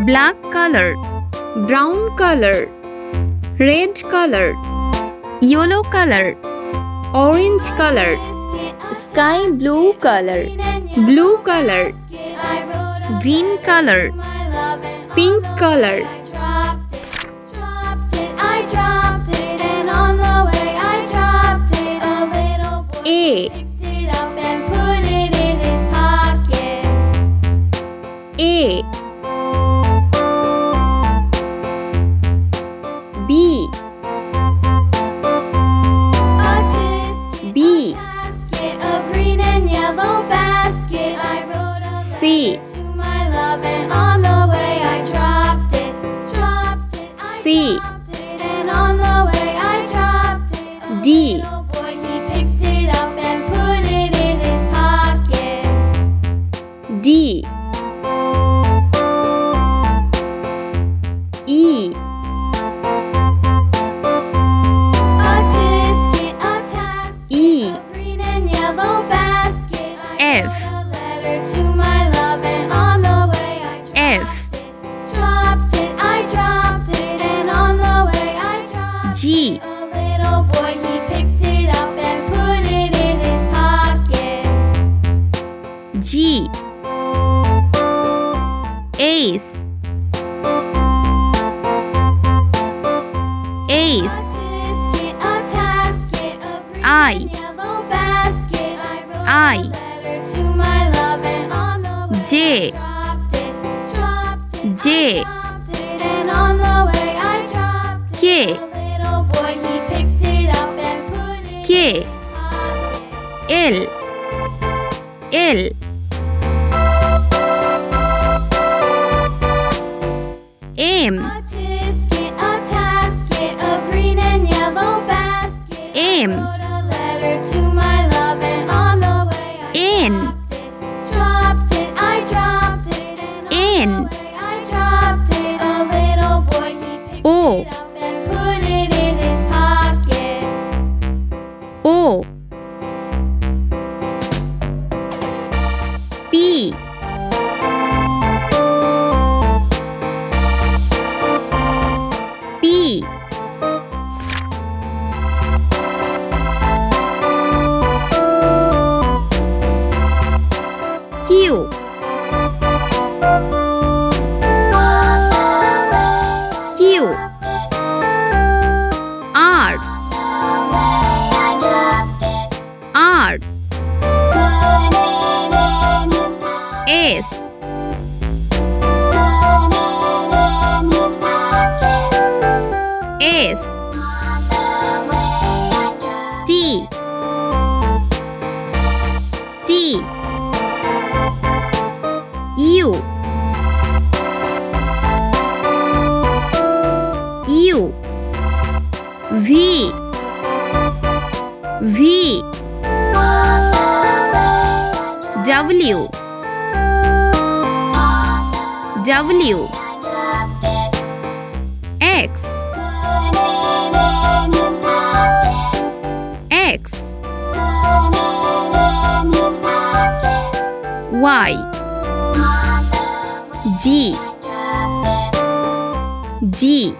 black color, brown color, red color, yellow color, orange color, sky blue color, blue color, green color, pink color. I dropped it, and on the way I dropped it. A little boy picked it up and put it in his pocket. A B B A green and yellow basket. I wrote a C letter to my love, and on the way I dropped it. C And on the way I dropped it. D Little boy, he picked it up and put it in his pocket. D E A tasket, E a green and yellow basket. I F wrote a letter to my love, and on the way I F dropped it. I dropped it, and on the way I dropped G a little boy, he picked it up and put it in his pocket. G Ace Ace A tasket, a green I and yellow basket. I I wrote a letter to my love, and on the way J dropped it. J Dropped it, and on the way I dropped it. K A little boy, he picked it up and put it K in his pocket. L L M A tasket, a green and yellow basket. M I wrote a letter to my love, and on the way I N dropped it. I dropped it, and N on the way I dropped it. A little boy, he picked O it up and put it in his pocket. O P P Q Q R R S S T T U U V V W W X X Y G G